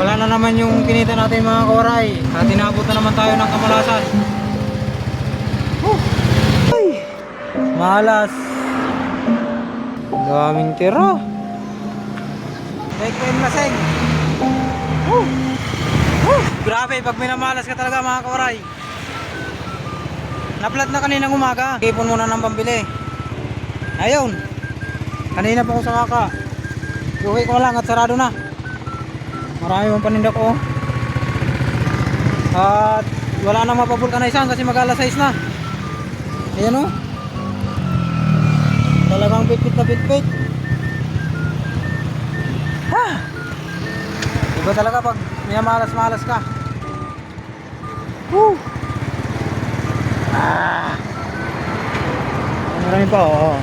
Wala na naman yung kinita natin mga kawaray. At inabot na naman tayo ng kamalasan. Ay, malas. Daming tira. Like laseng. Grabe, pag minamalas ka talaga mga kawaray. Naplat na kaninang umaga. Ipon muna ng pambili. Ayun. Kanina pa ako sa kaka. Uwi ko lang at sarado na. Marami mong paninda ko. At wala nang mapabulkanisan kasi mag-alas 6 na. Ayan o. Talagang bitbit na bitbit. Iba talaga pag minamalas-malas ka. Woo! Marami pa oh.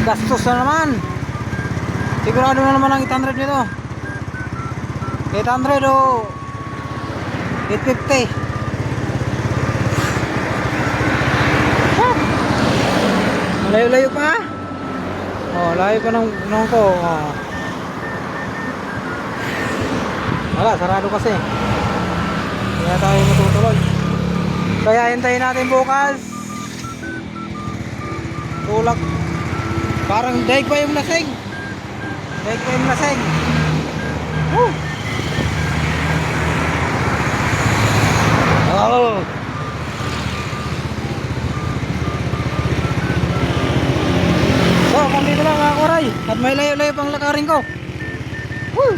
Gastos na naman. Sigurado na naman ang 800 nito. 800 o 850. Malayo-layo pa. Oh, layo pa ng ko. Oh. Wala, sarado kasi. Kaya tayo matutuloy. Kaya hintayin natin bukas. Tulak. Parang daig pa yung lasing. Daig pa yung lasing. Woo! Oh! So, kandito lang mga kuray. At may layo-layo pang lakarin ko. Woo!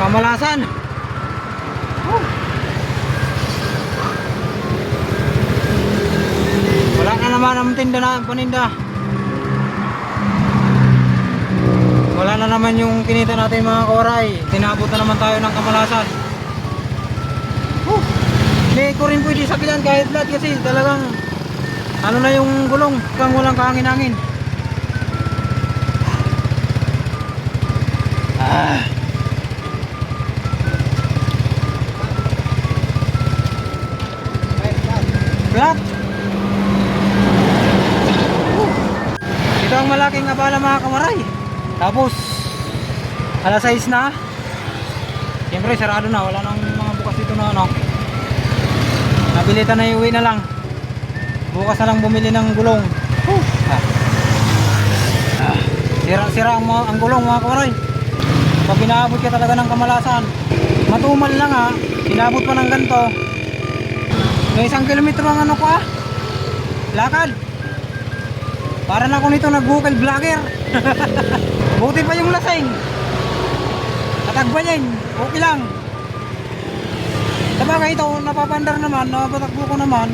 Kamalasan. Wala na naman ang tinda na paninda. Wala na naman yung kinita natin mga kawaray. Tinabot na naman tayo ng kamalasan. Hindi ko rin pwede sakyan kahit lahat kasi talagang ano na yung gulong kang walang kahangin-hangin. Flat. Ito ang malaking abala mga kamaray. Tapos alas 6 na. Siyempre sarado na. Wala nang mga bukas dito na ano. Nabilitan na iuwi na lang. Bukas na lang bumili ng gulong. Sira-sira ang gulong mga kamaray. Pag inaabot ka talaga ng kamalasan, matumal lang ha. Inaabot pa ng ganito. May 1 kilometro ang ano ko lakad. Para na ako nito nag-vocal vlogger. Buti pa yung lasing. Tatagban yan. Okay lang. Sabagay ito, napapandar naman, napatakbo ko naman.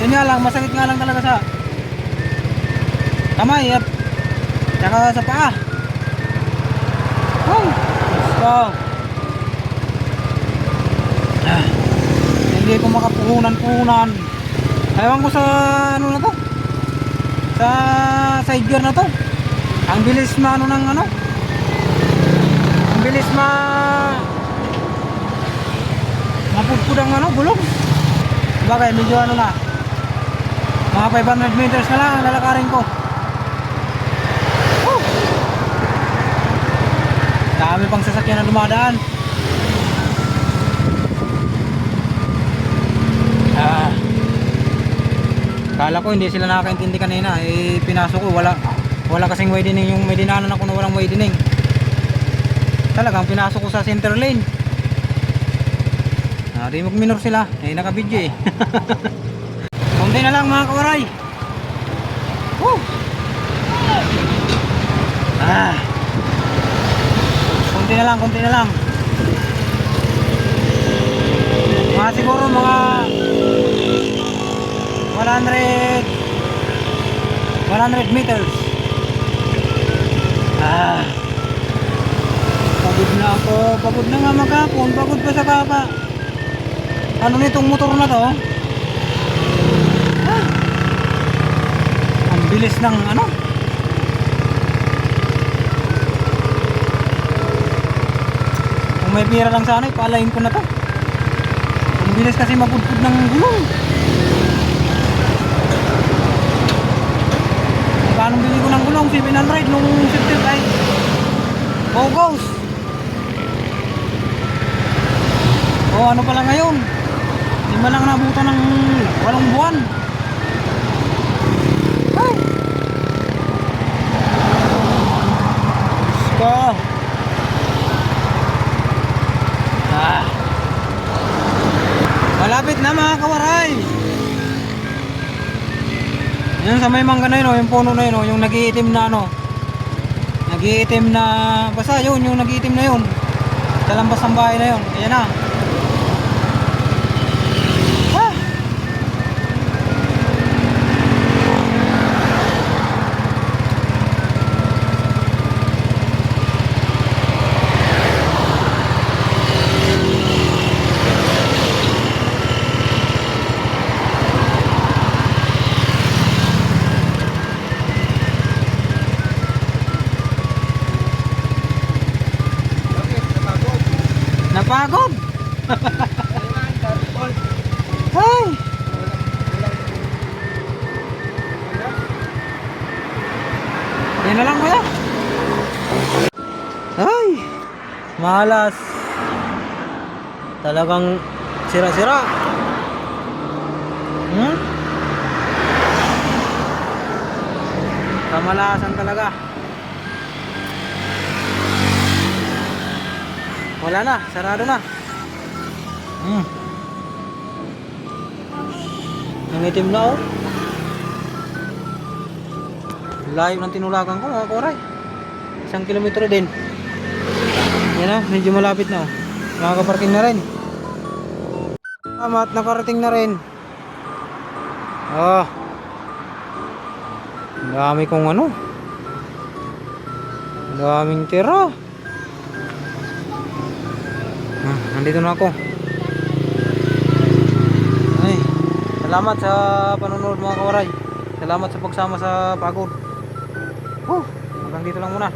Yun nga lang, masakit nga lang talaga sa kamay at saka sa paa. So, hindi ko makapuhunan-puhunan. Ewan ko sa ano na to, sa side gear na to. Ang bilis ma ano ng ano, ang bilis mapudpud ang ano, gulong. Bagay medyo ano na, mga 500 meters na lang ang lalakarin ko. Dami pang sasakyan na dumadaan. Kala ko hindi sila nakakaintindi kanina. Eh pinasok ko, wala kasing widening. Yung may dinanan ako na walang widening. Talagang pinasok ko sa center lane. Di mag-minor sila. Eh naka-video eh. Kunti na lang mga kawaray. konti na lang. Mga siguro mga 100 meters. Pagod na ako. Pagod na nga maghapon. Pagod pa sa kapa. Ano nitong motor na to? Ang bilis ng ano? Kung may pira lang sana, ipalain ko na to. Ang bilis kasi mapudpud ng gulong. Magkano bili ko ng gulong? 700 nung September ay. Oh, goes. Oh, ano pala ngayon? Hindi man lang nabutan ng 8 buwan. Ay! Ska! Malapit na mga kawaray! Yan sa may mangga na yun, yung puno na yun, yung nag-iitim na ano. Nag-iitim na, basta yun, yung nag-iitim na yun. Sa lambas ng bahay na yun, ayan na. Napagod. Ay. Yan na lang kuya. Ay. Malas. Talagang sira-sira. Kamalasan talaga. Wala na, sarado na. Nangitim na oh. Layo ng tinulakan ko mga koray. 1 kilometro din. Yan na, medyo malapit na oh. Nakakaparking na rin. At nakarating na rin. Ang dami kong ano. Ang daming tira. Nandito na ako. Ay, salamat sa panonood mga kawaray. Salamat sa pagsama sa pagod. Hanggang dito lang muna.